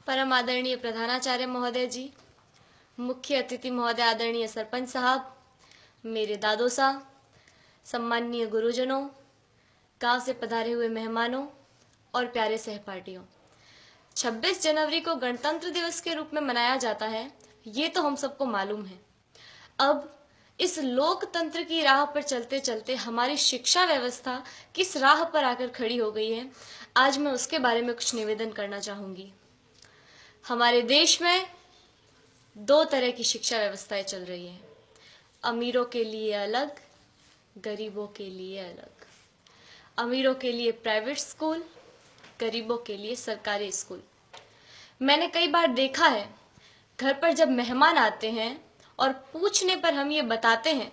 परम आदरणीय प्रधानाचार्य महोदय जी, मुख्य अतिथि महोदय आदरणीय सरपंच साहब, मेरे दादो साहब, सम्माननीय गुरुजनों, गांव से पधारे हुए मेहमानों और प्यारे सहपाठियों। 26 जनवरी को गणतंत्र दिवस के रूप में मनाया जाता है, ये तो हम सबको मालूम है। अब इस लोकतंत्र की राह पर चलते चलते हमारी शिक्षा व्यवस्था किस राह पर आकर खड़ी हो गई है, आज मैं उसके बारे में कुछ निवेदन करना चाहूंगी। हमारे देश में दो तरह की शिक्षा व्यवस्थाएं चल रही हैं, अमीरों के लिए अलग, गरीबों के लिए अलग। अमीरों के लिए प्राइवेट स्कूल, गरीबों के लिए सरकारी स्कूल। मैंने कई बार देखा है, घर पर जब मेहमान आते हैं और पूछने पर हम ये बताते हैं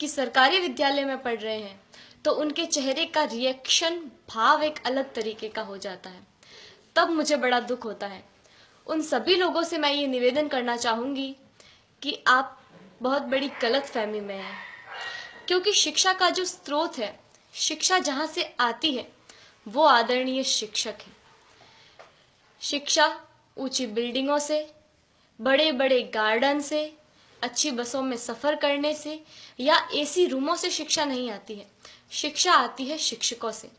कि सरकारी विद्यालय में पढ़ रहे हैं, तो उनके चेहरे का रिएक्शन, भाव एक अलग तरीके का हो जाता है। तब मुझे बड़ा दुख होता है। उन सभी लोगों से मैं ये निवेदन करना चाहूंगी कि आप बहुत बड़ी गलतफहमी में हैं, क्योंकि शिक्षा का जो स्रोत है, शिक्षा जहां से आती है, वो आदरणीय शिक्षक है। शिक्षा ऊंची बिल्डिंगों से, बड़े बड़े गार्डन से, अच्छी बसों में सफर करने से या एसी रूमों से शिक्षा नहीं आती है। शिक्षा आती है शिक्षकों से,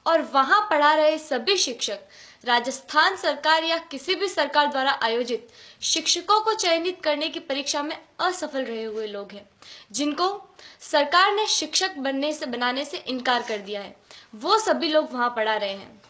और वहां पढ़ा रहे सभी शिक्षक राजस्थान सरकार या किसी भी सरकार द्वारा आयोजित शिक्षकों को चयनित करने की परीक्षा में असफल रहे हुए लोग हैं, जिनको सरकार ने शिक्षक बनाने से इनकार कर दिया है। वो सभी लोग वहां पढ़ा रहे हैं।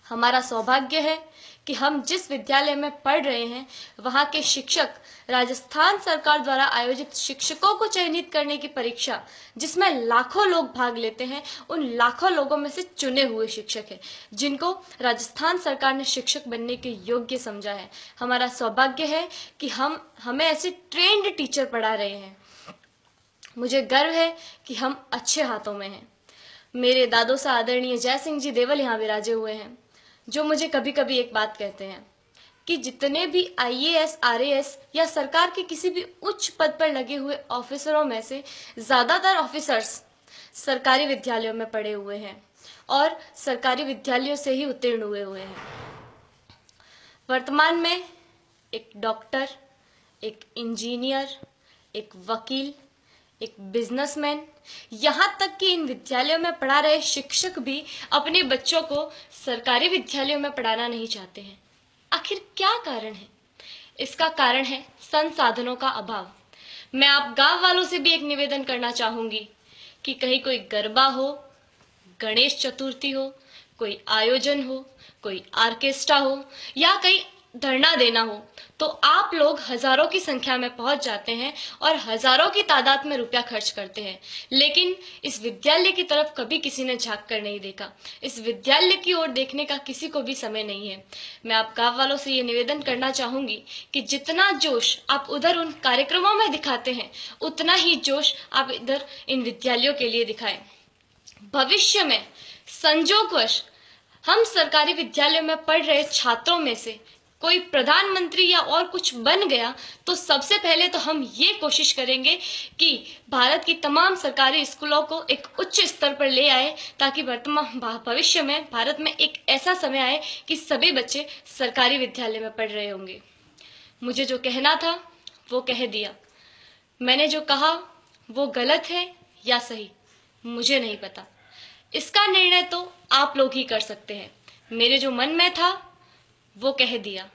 हमारा सौभाग्य है कि हम जिस विद्यालय में पढ़ रहे हैं, वहां के शिक्षक राजस्थान सरकार द्वारा आयोजित शिक्षकों को चयनित करने की परीक्षा, जिसमें लाखों लोग भाग लेते हैं, उन लाखों लोगों में से चुने हुए शिक्षक हैं, जिनको राजस्थान सरकार ने शिक्षक बनने के योग्य समझा है। हमारा सौभाग्य है कि हमें ऐसे ट्रेंड टीचर पढ़ा रहे हैं। मुझे गर्व है कि हम अच्छे हाथों में हैं। मेरे दादो सा आदरणीय जय सिंह जी देवल यहाँ विराजे हुए हैं, जो मुझे कभी कभी एक बात कहते हैं कि जितने भी आईएएस, आरएएस या सरकार के किसी भी उच्च पद पर लगे हुए ऑफिसरों में से ज्यादातर ऑफिसर्स सरकारी विद्यालयों में पढ़े हुए हैं और सरकारी विद्यालयों से ही उत्तीर्ण हुए हैं। वर्तमान में एक डॉक्टर, एक इंजीनियर, एक वकील, एक बिजनेसमैन, यहाँ तक कि इन विद्यालयों में पढ़ा रहे शिक्षक भी अपने बच्चों को सरकारी विद्यालयों में पढ़ाना नहीं चाहते हैं। आखिर क्या कारण है? इसका कारण है संसाधनों का अभाव। मैं आप गांव वालों से भी एक निवेदन करना चाहूंगी कि कहीं कोई गरबा हो, गणेश चतुर्थी हो, कोई आयोजन हो, कोई आर्केस्ट्रा हो या कहीं धरना देना हो, तो आप लोग हजारों की संख्या में पहुंच जाते हैं और हजारों की तादाद में रुपया खर्च करते हैं, लेकिन इस विद्यालय की तरफ कभी किसी ने झांक कर नहीं देखा। इस विद्यालय की ओर देखने का किसी को भी समय नहीं है। मैं आप गांव वालों से ये निवेदन करना चाहूंगी कि जितना जोश आप उधर उन कार्यक्रमों में दिखाते हैं, उतना ही जोश आप इधर इन विद्यालयों के लिए दिखाएं। भविष्य में संजोगवश हम सरकारी विद्यालयों में पढ़ रहे छात्रों में से कोई प्रधानमंत्री या और कुछ बन गया, तो सबसे पहले तो हम ये कोशिश करेंगे कि भारत की तमाम सरकारी स्कूलों को एक उच्च स्तर पर ले आए, ताकि वर्तमान भविष्य में भारत में एक ऐसा समय आए कि सभी बच्चे सरकारी विद्यालय में पढ़ रहे होंगे। मुझे जो कहना था वो कह दिया। मैंने जो कहा वो गलत है या सही, मुझे नहीं पता। इसका निर्णय तो आप लोग ही कर सकते हैं। मेरे जो मन में था वो कह दिया।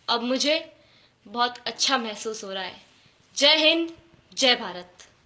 अब मुझे बहुत अच्छा महसूस हो रहा है। जय हिंद, जय भारत।